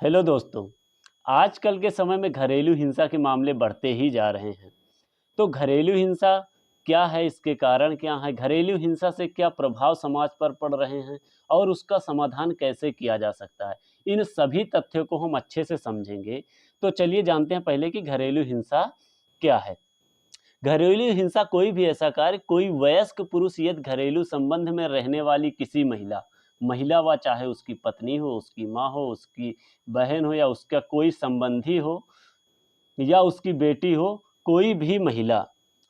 Hello दोस्तों। आजकल के समय में घरेलू हिंसा के मामले बढ़ते ही जा रहे हैं। तो घरेलू हिंसा क्या है, इसके कारण क्या है, घरेलू हिंसा से क्या प्रभाव समाज पर पड़ रहे हैं और उसका समाधान कैसे किया जा सकता है, इन सभी तथ्यों को हम अच्छे से समझेंगे। तो चलिए जानते हैं पहले कि घरेलू हिंसा क्या है। घरेलू हिंसा कोई भी ऐसा कार्य, कोई वयस्क पुरुष यदि घरेलू संबंध में रहने वाली किसी महिला महिला व चाहे उसकी पत्नी हो, उसकी माँ हो, उसकी बहन हो या उसका कोई संबंधी हो या उसकी बेटी हो, कोई भी महिला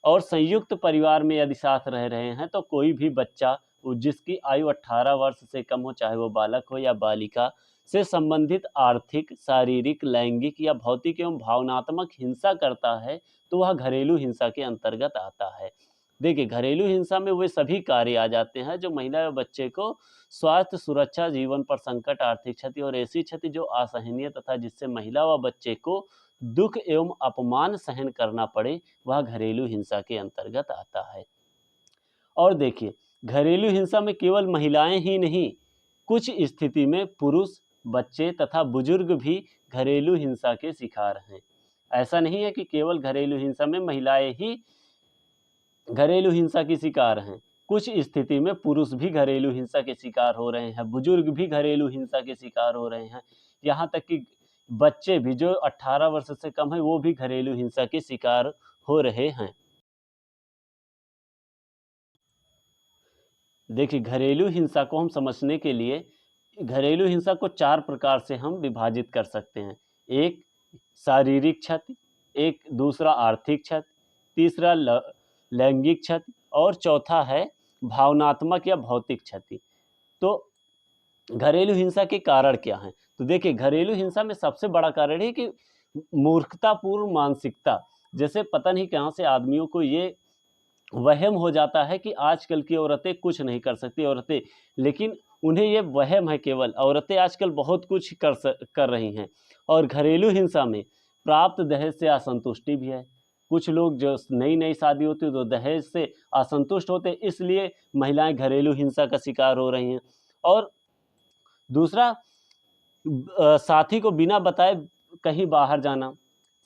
और संयुक्त परिवार में यदि साथ रह रहे हैं तो कोई भी बच्चा जिसकी आयु 18 वर्ष से कम हो, चाहे वो बालक हो या बालिका, से संबंधित आर्थिक, शारीरिक, लैंगिक या भौतिक एवं भावनात्मक हिंसा करता है तो वह घरेलू हिंसा के अंतर्गत आता है। देखिए, घरेलू हिंसा में वे सभी कार्य आ जाते हैं जो महिला या बच्चे को स्वास्थ्य, सुरक्षा, जीवन पर संकट, आर्थिक क्षति और ऐसी क्षति जो असहनीय तथा जिससे महिला व बच्चे को दुख एवं अपमान सहन करना पड़े, वह घरेलू हिंसा के अंतर्गत आता है। और देखिए, घरेलू हिंसा में केवल महिलाएं ही नहीं, कुछ स्थिति में पुरुष, बच्चे तथा बुजुर्ग भी घरेलू हिंसा के शिकार हैं। ऐसा नहीं है कि केवल घरेलू हिंसा में महिलाएं ही घरेलू हिंसा की शिकार हैं। कुछ स्थिति में पुरुष भी घरेलू हिंसा के शिकार हो रहे हैं, बुजुर्ग भी घरेलू हिंसा के शिकार हो रहे हैं, यहाँ तक कि बच्चे भी जो 18 वर्ष से कम है वो भी घरेलू हिंसा के शिकार हो रहे हैं। देखिए, घरेलू हिंसा को हम समझने के लिए घरेलू हिंसा को 4 प्रकार से हम विभाजित कर सकते हैं। एक शारीरिक क्षति, एक दूसरा आर्थिक क्षति, तीसरा लैंगिक क्षति और चौथा है भावनात्मक या भौतिक क्षति। तो घरेलू हिंसा के कारण क्या हैं? तो देखिए, घरेलू हिंसा में सबसे बड़ा कारण है कि मूर्खतापूर्ण मानसिकता। जैसे पता नहीं कहाँ से आदमियों को ये वहम हो जाता है कि आजकल की औरतें कुछ नहीं कर सकती औरतें, लेकिन उन्हें ये वहम है, केवल औरतें आजकल बहुत कुछ कर रही हैं। और घरेलू हिंसा में प्राप्त दहेज से असंतुष्टि भी है। कुछ लोग जो नई नई शादी होती है तो दहेज से असंतुष्ट होते हैं, इसलिए महिलाएं घरेलू हिंसा का शिकार हो रही हैं। और दूसरा, साथी को बिना बताए कहीं बाहर जाना।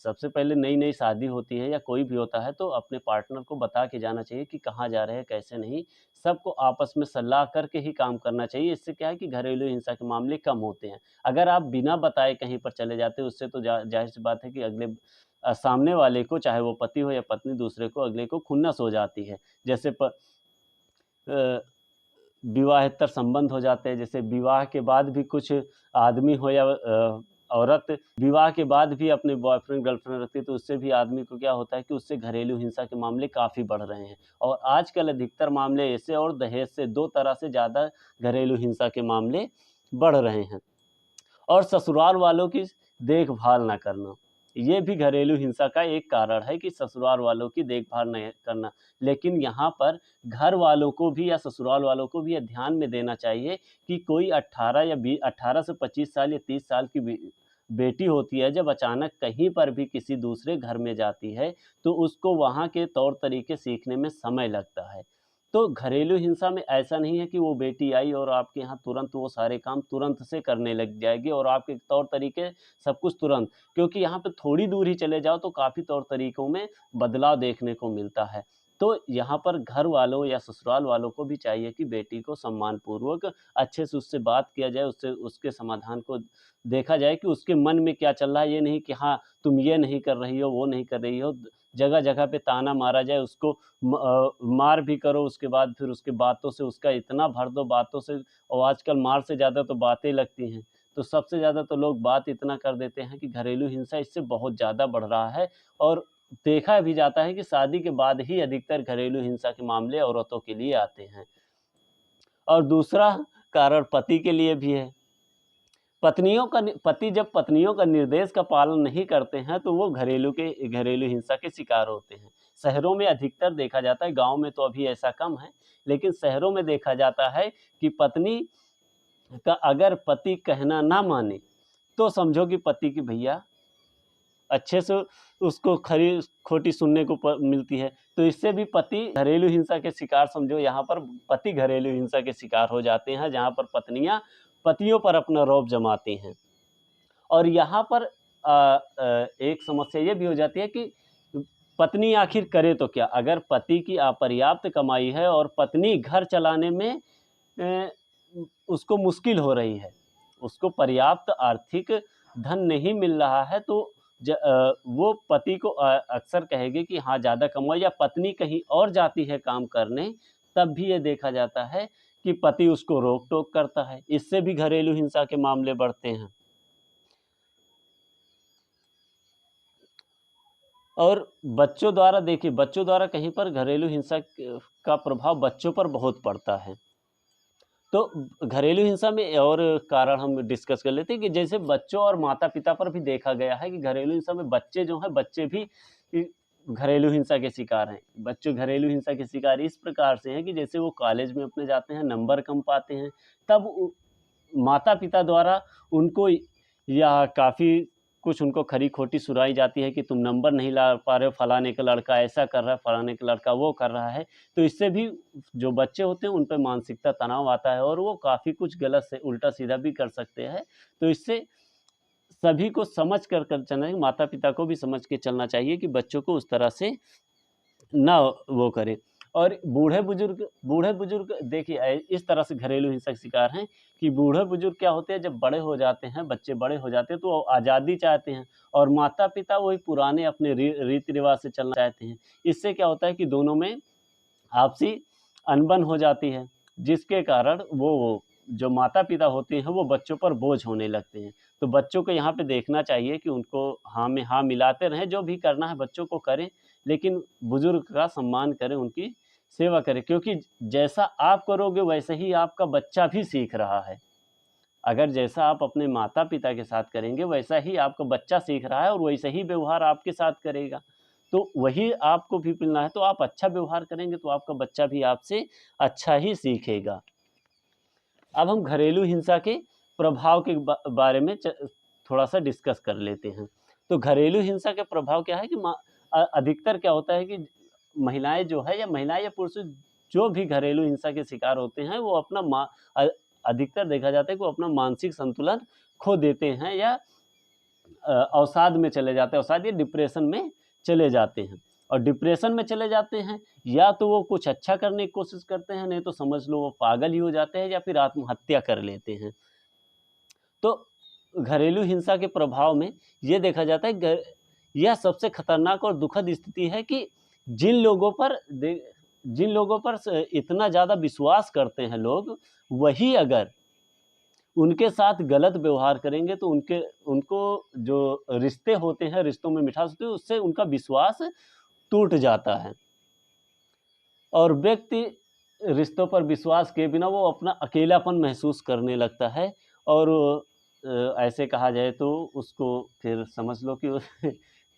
सबसे पहले नई नई शादी होती है या कोई भी होता है तो अपने पार्टनर को बता के जाना चाहिए कि कहाँ जा रहे हैं, कैसे नहीं। सबको आपस में सलाह करके ही काम करना चाहिए। इससे क्या है कि घरेलू हिंसा के मामले कम होते हैं। अगर आप बिना बताए कहीं पर चले जाते हो, उससे तो जाहिर सी बात है कि सामने वाले को, चाहे वो पति हो या पत्नी, दूसरे को, अगले को खुन्नस हो जाती है। जैसे अ, विवाहेतर संबंध हो जाते हैं। जैसे विवाह के बाद भी कुछ आदमी हो या औरत विवाह के बाद भी अपने बॉयफ्रेंड गर्लफ्रेंड रखती है, तो उससे भी आदमी को क्या होता है कि उससे घरेलू हिंसा के मामले काफ़ी बढ़ रहे हैं। और आजकल अधिकतर मामले ऐसे और दहेज से, 2 तरह से ज़्यादा घरेलू हिंसा के मामले बढ़ रहे हैं। और ससुराल वालों की देखभाल ना करना, ये भी घरेलू हिंसा का एक कारण है कि ससुराल वालों की देखभाल नहीं करना। लेकिन यहाँ पर घर वालों को भी या ससुराल वालों को भी ये ध्यान में देना चाहिए कि कोई 18 से 25 साल या 30 साल की बेटी होती है, जब अचानक कहीं पर भी किसी दूसरे घर में जाती है, तो उसको वहाँ के तौर तरीके सीखने में समय लगता है। तो घरेलू हिंसा में ऐसा नहीं है कि वो बेटी आई और आपके यहाँ तुरंत वो सारे काम तुरंत से करने लग जाएगी और आपके तौर तरीके सब कुछ तुरंत, क्योंकि यहाँ पे थोड़ी दूर ही चले जाओ तो काफ़ी तौर तरीकों में बदलाव देखने को मिलता है। तो यहाँ पर घर वालों या ससुराल वालों को भी चाहिए कि बेटी को सम्मानपूर्वक अच्छे से उससे बात किया जाए, उससे उसके समाधान को देखा जाए कि उसके मन में क्या चल रहा है। ये नहीं कि हाँ, तुम ये नहीं कर रही हो, वो नहीं कर रही हो। जगह-जगह पे ताना मारा जाए, उसको मार भी करो, उसके बाद फिर उसके बातों से उसका इतना भर दो बातों से। और आजकल मार से ज़्यादा तो बातें लगती हैं। तो सबसे ज़्यादा तो लोग बात इतना कर देते हैं कि घरेलू हिंसा इससे बहुत ज़्यादा बढ़ रहा है। और देखा भी जाता है कि शादी के बाद ही अधिकतर घरेलू हिंसा के मामले औरतों के लिए आते हैं। और दूसरा कारण पति के लिए भी है। पति जब पत्नियों का निर्देश का पालन नहीं करते हैं तो वो घरेलू हिंसा के शिकार होते हैं। शहरों में अधिकतर देखा जाता है, गाँव में तो अभी ऐसा कम है, लेकिन शहरों में देखा जाता है कि पत्नी का अगर पति कहना ना माने, तो समझो कि पति की भैया अच्छे से उसको खरी खोटी सुनने को मिलती है। तो इससे भी पति घरेलू हिंसा के शिकार, समझो यहाँ पर पति घरेलू हिंसा के शिकार हो जाते हैं, जहाँ पर पत्नियाँ पतियों पर अपना रौब जमाती हैं। और यहाँ पर एक समस्या ये भी हो जाती है कि पत्नी आखिर करे तो क्या? अगर पति की अपर्याप्त कमाई है और पत्नी घर चलाने में अ, उसको मुश्किल हो रही है, उसको पर्याप्त आर्थिक धन नहीं मिल रहा है, तो वो पति को अक्सर कहेगी कि हाँ, ज़्यादा कमाओ, या पत्नी कहीं और जाती है काम करने, तब भी ये देखा जाता है कि पति उसको रोक-टोक करता है। इससे भी घरेलू हिंसा के मामले बढ़ते हैं। और बच्चों द्वारा देखिए, बच्चों द्वारा कहीं पर घरेलू हिंसा का प्रभाव बच्चों पर बहुत पड़ता है। तो घरेलू हिंसा में और कारण हम डिस्कस कर लेते हैं कि जैसे बच्चों और माता-पिता पर भी देखा गया है कि घरेलू हिंसा में बच्चे जो हैं, बच्चे भी इ घरेलू हिंसा के शिकार हैं। बच्चे घरेलू हिंसा के शिकार इस प्रकार से हैं कि जैसे वो कॉलेज में अपने जाते हैं, नंबर कम पाते हैं, तब माता-पिता द्वारा उनको या काफ़ी कुछ उनको खरी-खोटी सुनाई जाती है कि तुम नंबर नहीं ला पा रहे हो, फलाने का लड़का ऐसा कर रहा है, फलाने का लड़का वो कर रहा है। तो इससे भी जो बच्चे होते हैं उन पे मानसिकता तनाव आता है और वो काफ़ी कुछ गलत से उल्टा-सीधा भी कर सकते हैं। तो इससे सभी को समझ कर चलना चाहिए, माता-पिता को भी समझ के चलना चाहिए कि बच्चों को उस तरह से ना वो करें। और बूढ़े-बुजुर्ग देखिए इस तरह से घरेलू हिंसा के शिकार हैं कि बूढ़े-बुजुर्ग क्या होते हैं, जब बड़े हो जाते हैं, बच्चे बड़े हो जाते हैं, तो वो आज़ादी चाहते हैं और माता-पिता वही पुराने अपने रीति-रिवाज से चलना चाहते हैं। इससे क्या होता है कि दोनों में आपसी अनबन हो जाती है, जिसके कारण वो जो माता-पिता होते हैं, वो बच्चों पर बोझ होने लगते हैं। तो बच्चों को यहाँ पे देखना चाहिए कि उनको हाँ में हाँ मिलाते रहें, जो भी करना है बच्चों को करें, लेकिन बुज़ुर्ग का सम्मान करें, उनकी सेवा करें, क्योंकि जैसा आप करोगे, वैसे ही आपका बच्चा भी सीख रहा है। अगर जैसा आप अपने माता-पिता के साथ करेंगे, वैसा ही आपका बच्चा सीख रहा है और वैसा ही व्यवहार आपके साथ करेगा। तो वही आपको भी मिलना है, तो आप अच्छा व्यवहार करेंगे, तो आपका बच्चा भी आपसे अच्छा ही सीखेगा। अब हम घरेलू हिंसा के प्रभाव के बारे में थोड़ा-सा डिस्कस कर लेते हैं। तो घरेलू हिंसा के प्रभाव क्या है कि अधिकतर क्या होता है कि महिलाएँ जो है, या महिलाएँ या पुरुष जो भी घरेलू हिंसा के शिकार होते हैं, वो अपना अ, अधिकतर देखा जाता है कि वो अपना मानसिक संतुलन खो देते हैं, या अवसाद में चले जाते हैं, अवसाद या डिप्रेशन में चले जाते हैं। और डिप्रेशन में चले जाते हैं, या तो वो कुछ अच्छा करने की कोशिश करते हैं, नहीं तो समझ लो वो पागल ही हो जाते हैं, या फिर आत्महत्या कर लेते हैं। तो घरेलू हिंसा के प्रभाव में ये देखा जाता है, यह सबसे खतरनाक और दुखद स्थिति है कि जिन लोगों पर इतना ज़्यादा विश्वास करते हैं लोग, वही अगर उनके साथ गलत व्यवहार करेंगे, तो उनको जो रिश्ते होते हैं, रिश्तों में मिठास होती है, उससे उनका विश्वास टूट जाता है और व्यक्ति रिश्तों पर विश्वास किए बिना वो अपना अकेलापन महसूस करने लगता है, और ऐसे कहा जाए तो उसको फिर समझ लो कि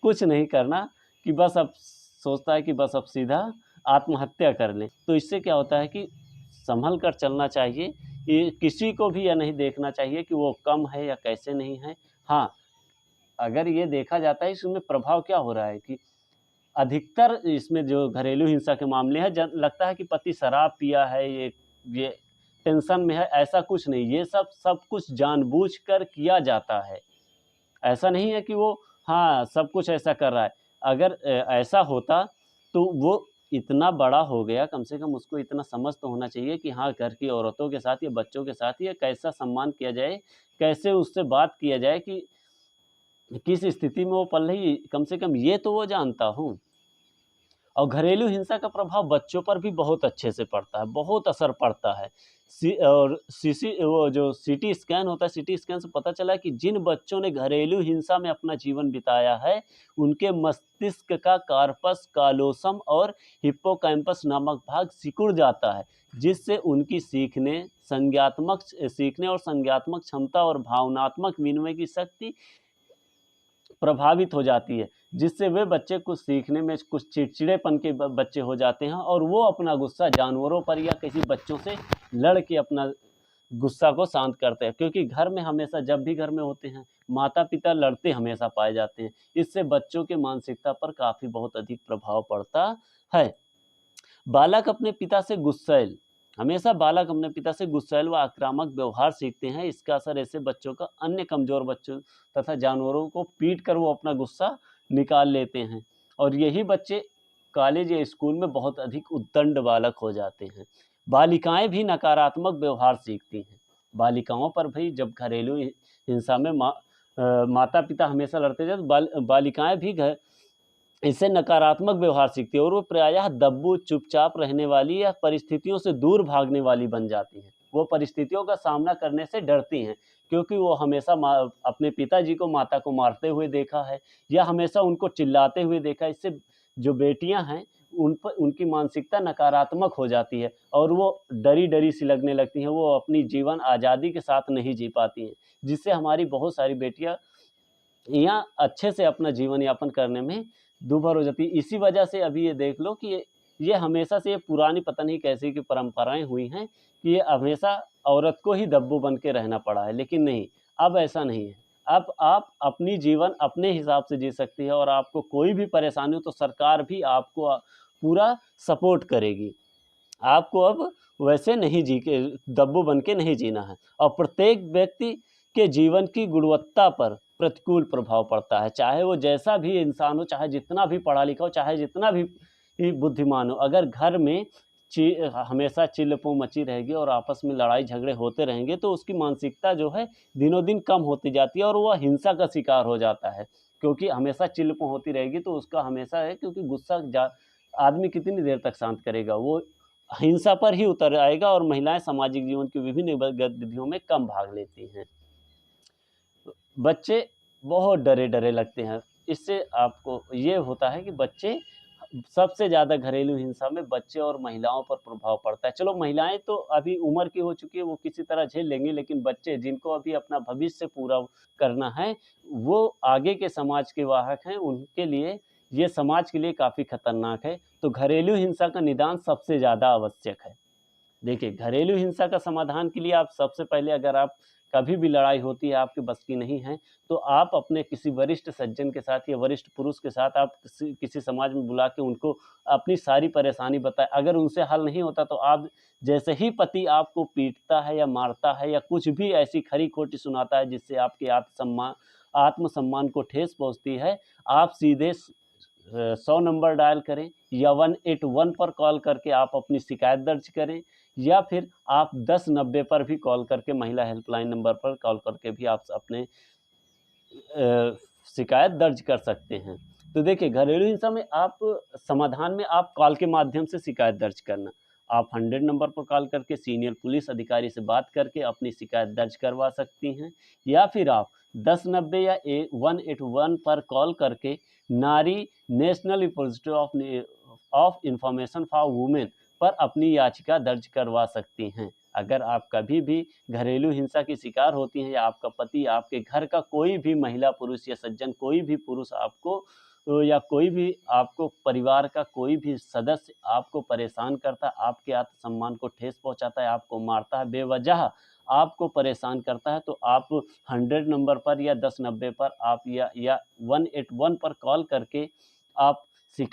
कुछ नहीं करना, कि बस अब सोचता है कि बस अब सीधा आत्महत्या कर ले। तो इससे क्या होता है कि सँभल कर चलना चाहिए, ये किसी को भी यह नहीं देखना चाहिए कि वो कम है या कैसे नहीं है। हाँ, अगर ये देखा जाता है इसमें प्रभाव क्या हो रहा है कि अधिकतर इसमें जो घरेलू हिंसा के मामले हैं, लगता है कि पति शराब पिया है, ये टेंशन में है, ऐसा कुछ नहीं। ये सब कुछ जानबूझकर किया जाता है। ऐसा नहीं है कि वो हाँ, सब कुछ ऐसा कर रहा है। अगर ऐसा होता तो वो इतना बड़ा हो गया, कम से कम उसको इतना समझ तो होना चाहिए कि हाँ, घर की औरतों के साथ या बच्चों के साथ या कैसा सम्मान किया जाए, कैसे उससे बात किया जाए, कि किस स्थिति में वो पल रही, कम से कम ये तो वो जानता हूँ। और घरेलू हिंसा का प्रभाव बच्चों पर भी बहुत अच्छे से पड़ता है, बहुत असर पड़ता है। वो जो सीटी स्कैन होता है, सीटी स्कैन से पता चला है कि जिन बच्चों ने घरेलू हिंसा में अपना जीवन बिताया है, उनके मस्तिष्क का कार्पस कालोसम और हिप्पोकैम्पस नामक भाग सिकुड़ जाता है, जिससे उनकी सीखने और संज्ञात्मक क्षमता और भावनात्मक विनिमय की शक्ति प्रभावित हो जाती है, जिससे वे बच्चे कुछ सीखने में कुछ चिड़चिड़ेपन के बच्चे हो जाते हैं, और वो अपना गुस्सा जानवरों पर या किसी बच्चों से लड़ के अपना गुस्सा को शांत करते हैं, क्योंकि घर में हमेशा जब भी घर में होते हैं, माता पिता लड़ते हमेशा पाए जाते हैं। इससे बच्चों के मानसिकता पर काफ़ी बहुत अधिक प्रभाव पड़ता है। बालक अपने पिता से गुस्सैल हमेशा बालक अपने पिता से गुस्सैल व आक्रामक व्यवहार सीखते हैं। इसका असर ऐसे बच्चों का अन्य कमजोर बच्चों तथा जानवरों को पीट कर वो अपना गुस्सा निकाल लेते हैं, और यही बच्चे कॉलेज या स्कूल में बहुत अधिक उद्दंड बालक हो जाते हैं। बालिकाएं भी नकारात्मक व्यवहार सीखती हैं। बालिकाओं पर भी जब घरेलू हिंसा में माता पिता हमेशा लड़ते थे, तो बालिकाएं भी घर इससे नकारात्मक व्यवहार सीखती है, और वो प्रायः दब्बू, चुपचाप रहने वाली या परिस्थितियों से दूर भागने वाली बन जाती हैं। वो परिस्थितियों का सामना करने से डरती हैं, क्योंकि वो हमेशा अपने पिताजी को, माता को मारते हुए देखा है, या हमेशा उनको चिल्लाते हुए देखा है। इससे जो बेटियां हैं, उन पर उनकी मानसिकता नकारात्मक हो जाती है, और वो डरी-डरी सी लगने लगती हैं। वो अपनी जीवन आज़ादी के साथ नहीं जी पाती हैं, जिससे हमारी बहुत सारी बेटियां यहाँ अच्छे से अपना जीवन यापन करने में दूभर हो जाती है। इसी वजह से अभी ये देख लो कि ये हमेशा से, ये पुरानी पता नहीं कैसी की परंपराएं हुई हैं कि ये हमेशा औरत को ही दब्बू बन के रहना पड़ा है। लेकिन नहीं, अब ऐसा नहीं है। अब आप अपनी जीवन अपने हिसाब से जी सकती है, और आपको कोई भी परेशानी हो तो सरकार भी आपको पूरा सपोर्ट करेगी। आपको अब वैसे नहीं जी के दब्बू बन के नहीं जीना है, और प्रत्येक व्यक्ति के जीवन की गुणवत्ता पर प्रतिकूल प्रभाव पड़ता है। चाहे वो जैसा भी इंसान हो, चाहे जितना भी पढ़ा लिखा हो, चाहे जितना भी बुद्धिमान हो, अगर घर में हमेशा चिल्ल-पो मची रहेगी और आपस में लड़ाई झगड़े होते रहेंगे, तो उसकी मानसिकता जो है दिनों दिन कम होती जाती है, और वह हिंसा का शिकार हो जाता है। क्योंकि हमेशा चिल्ल-पो होती रहेगी तो उसका हमेशा है, क्योंकि गुस्सा आदमी कितनी देर तक शांत करेगा, वो हिंसा पर ही उतर आएगा, और महिलाएं सामाजिक जीवन की विभिन्न गतिविधियों में कम भाग लेती हैं। बच्चे बहुत डरे-डरे लगते हैं। इससे आपको ये होता है कि बच्चे, सबसे ज़्यादा घरेलू हिंसा में बच्चे और महिलाओं पर प्रभाव पड़ता है। चलो, महिलाएँ तो अभी उम्र की हो चुकी है, वो किसी तरह झेल लेंगी, लेकिन बच्चे जिनको अभी अपना भविष्य पूरा करना है, वो आगे के समाज के वाहक हैं, उनके लिए ये समाज के लिए काफ़ी खतरनाक है। तो घरेलू हिंसा का निदान सबसे ज़्यादा आवश्यक है। देखिए, घरेलू हिंसा का समाधान के लिए आप सबसे पहले, अगर आप कभी भी लड़ाई होती है, आपके बस की नहीं है, तो आप अपने किसी वरिष्ठ सज्जन के साथ या वरिष्ठ पुरुष के साथ आप किसी समाज में बुला के उनको अपनी सारी परेशानी बताएँ। अगर उनसे हल नहीं होता, तो आप, जैसे ही पति आपको पीटता है या मारता है या कुछ भी ऐसी खरी-खोटी सुनाता है जिससे आपके आत्मसम्मान को ठेस पहुँचती है, आप सीधे 100 नंबर डायल करें, या 181 पर कॉल करके आप अपनी शिकायत दर्ज करें, या फिर आप 1090 पर भी कॉल करके, महिला हेल्पलाइन नंबर पर कॉल करके भी आप अपने शिकायत दर्ज कर सकते हैं। तो देखिए, घरेलू हिंसा में आप समाधान में आप कॉल के माध्यम से शिकायत दर्ज करना। आप 100 नंबर पर कॉल करके सीनियर पुलिस अधिकारी से बात करके अपनी शिकायत दर्ज करवा सकती हैं, या फिर आप 1090 या 181 पर कॉल करके नारी national repository of information for women पर अपनी याचिका दर्ज करवा सकती हैं। अगर आप कभी भी घरेलू हिंसा की शिकार होती हैं, या आपका पति, आपके घर का कोई भी महिला, पुरुष या सज्जन, कोई भी पुरुष आपको या कोई भी आपको परिवार का कोई भी सदस्य आपको परेशान करता है, आपके आत्मसम्मान को ठेस पहुँचाता है, आपको मारता है, बेवजह आपको परेशान करता है, तो आप 100 नंबर पर या 1090 पर आप, या 181 पर कॉल करके आप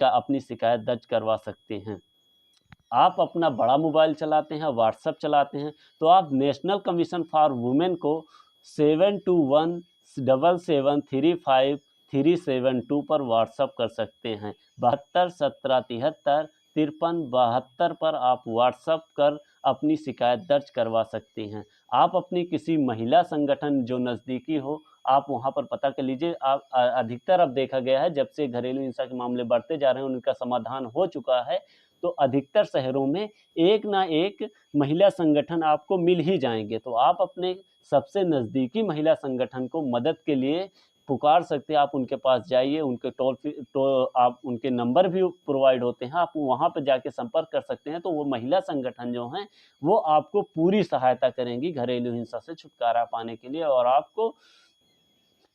अपनी शिकायत दर्ज करवा सकते हैं। आप अपना बड़ा मोबाइल चलाते हैं, व्हाट्सएप चलाते हैं, तो आप नेशनल कमीशन फॉर वुमेन को 7217735372 पर व्हाट्सएप कर सकते हैं। 7217735372 पर आप व्हाट्सएप कर अपनी शिकायत दर्ज करवा सकती हैं। आप अपनी किसी महिला संगठन जो नज़दीकी हो, आप वहाँ पर पता कर लीजिए। आप अधिकतर अब देखा गया है, जब से घरेलू हिंसा के मामले बढ़ते जा रहे हैं, उनका समाधान हो चुका है, तो अधिकतर शहरों में एक ना एक महिला संगठन आपको मिल ही जाएँगे। तो आप अपने सबसे नज़दीकी महिला संगठन को मदद के लिए पुकार सकते हैं। आप उनके पास जाइए, उनके आप उनके नंबर भी प्रोवाइड होते हैं, आप वहाँ पे जाके संपर्क कर सकते हैं। तो वो महिला संगठन जो हैं, वो आपको पूरी सहायता करेंगी घरेलू हिंसा से छुटकारा पाने के लिए, और आपको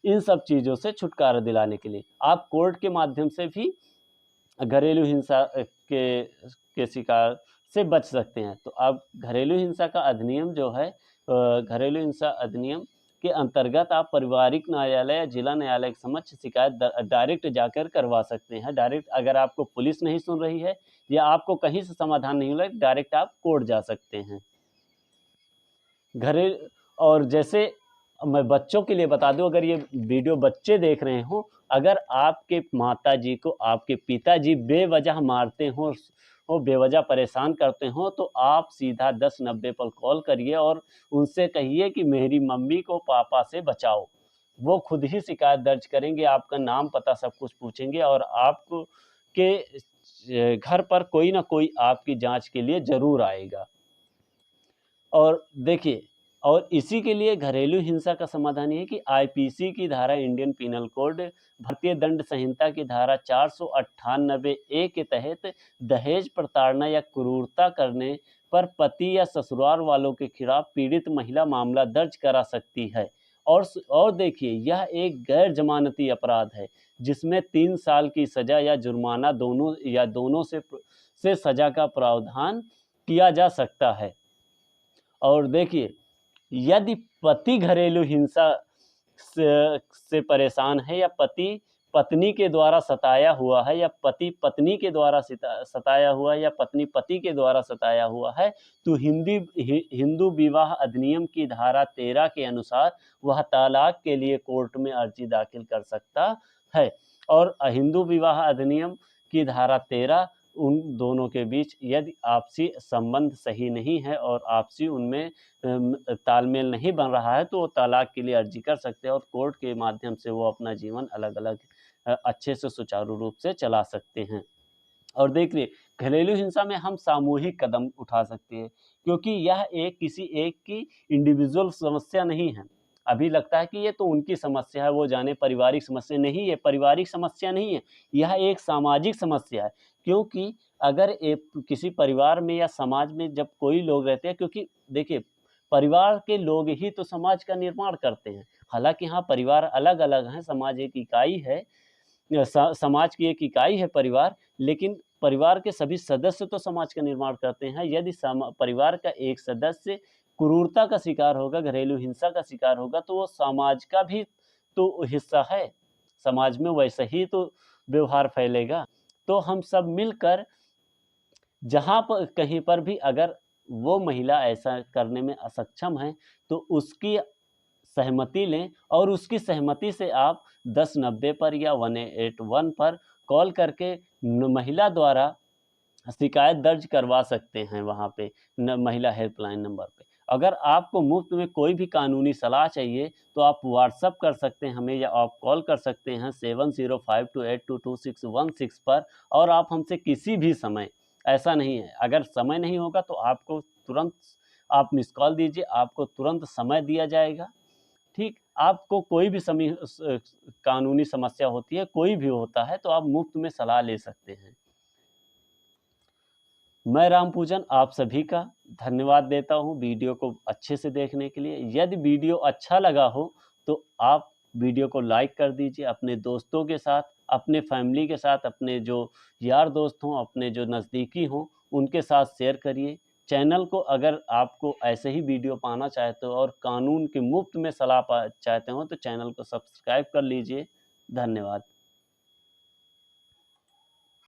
इन सब चीज़ों से छुटकारा दिलाने के लिए। आप कोर्ट के माध्यम से भी घरेलू हिंसा के शिकार से बच सकते हैं। तो अब घरेलू हिंसा का अधिनियम जो है, घरेलू हिंसा अधिनियम के अंतर्गत आप पारिवारिक न्यायालय या जिला न्यायालय के समक्ष शिकायत डायरेक्ट जाकर करवा सकते हैं। डायरेक्ट अगर आपको पुलिस नहीं सुन रही है या आपको कहीं से समाधान नहीं मिला, डायरेक्ट आप कोर्ट जा सकते हैं। और जैसे मैं बच्चों के लिए बता दूं, अगर ये वीडियो बच्चे देख रहे हो, अगर आपके माताजी को आपके पिताजी बेवजह मारते हो, बेवजह परेशान करते हो, तो आप सीधा 1090 पर कॉल करिए और उनसे कहिए कि मेरी मम्मी को पापा से बचाओ। वो खुद ही शिकायत दर्ज करेंगे, आपका नाम पता सब कुछ पूछेंगे और आपको के घर पर कोई ना कोई आपकी जांच के लिए ज़रूर आएगा। और देखिए, और इसी के लिए घरेलू हिंसा का समाधान ये है कि आईपीसी की धारा, इंडियन पिनल कोड, भारतीय दंड संहिता की धारा 498 ए के तहत दहेज, प्रताड़ना या क्रूरता करने पर पति या ससुराल वालों के खिलाफ पीड़ित महिला मामला दर्ज करा सकती है। और देखिए, यह एक गैर जमानती अपराध है जिसमें 3 साल की सजा या जुर्माना दोनों से सजा का प्रावधान किया जा सकता है। और देखिए, यदि पति घरेलू हिंसा से परेशान है या पति पत्नी के द्वारा सताया हुआ है या पति पत्नी के द्वारा सताया हुआ है या पत्नी पति के द्वारा सताया हुआ है, तो हिंदू विवाह अधिनियम की धारा 13 के अनुसार वह तलाक के लिए कोर्ट में अर्जी दाखिल कर सकता है। और हिंदू विवाह अधिनियम की धारा 13 उन दोनों के बीच यदि आपसी संबंध सही नहीं है और आपसी उनमें तालमेल नहीं बन रहा है, तो वो तलाक के लिए अर्जी कर सकते हैं और कोर्ट के माध्यम से वो अपना जीवन अलग अलग अच्छे से सुचारू रूप से चला सकते हैं। और देखिए, घरेलू हिंसा में हम सामूहिक कदम उठा सकते हैं, क्योंकि यह किसी एक की इंडिविजुअल समस्या नहीं है। अभी लगता है कि ये तो उनकी समस्या है, वो जाने, पारिवारिक समस्या नहीं है, पारिवारिक समस्या नहीं है, यह एक सामाजिक समस्या है। क्योंकि अगर किसी परिवार में या समाज में जब कोई लोग रहते हैं, क्योंकि देखिए, परिवार के लोग ही तो समाज का निर्माण करते हैं। हालांकि हाँ, परिवार अलग अलग हैं, समाज एक इकाई है, समाज की एक इकाई है परिवार, लेकिन परिवार के सभी सदस्य तो समाज का निर्माण करते हैं। यदि परिवार का एक सदस्य क्रूरता का शिकार होगा, घरेलू हिंसा का शिकार होगा, तो वो समाज का भी तो हिस्सा है, समाज में वैसे ही तो व्यवहार फैलेगा। तो हम सब मिलकर, जहाँ पर कहीं पर भी अगर वो महिला ऐसा करने में असक्षम है, तो उसकी सहमति लें और उसकी सहमति से आप 1090 पर या 181 पर कॉल करके महिला द्वारा शिकायत दर्ज करवा सकते हैं वहाँ पे, महिला हेल्पलाइन नंबर पे। अगर आपको मुफ्त में कोई भी कानूनी सलाह चाहिए, तो आप व्हाट्सअप कर सकते हैं हमें, या आप कॉल कर सकते हैं 7052822616 पर। और आप हमसे किसी भी समय, ऐसा नहीं है, अगर समय नहीं होगा तो आपको तुरंत आप मिस कॉल दीजिए, आपको तुरंत समय दिया जाएगा। ठीक, आपको कोई भी कानूनी समस्या होती है, कोई भी होता है, तो आप मुफ्त में सलाह ले सकते हैं। मैं रामपूजन आप सभी का धन्यवाद देता हूँ वीडियो को अच्छे से देखने के लिए। यदि वीडियो अच्छा लगा हो तो आप वीडियो को लाइक कर दीजिए, अपने दोस्तों के साथ, अपने फैमिली के साथ, अपने जो यार दोस्त हों, अपने जो नज़दीकी हों, उनके साथ शेयर करिए। चैनल को, अगर आपको ऐसे ही वीडियो पाना चाहते हो और कानून की मुफ्त में सलाह चाहते हो, तो चैनल को सब्सक्राइब कर लीजिए। धन्यवाद।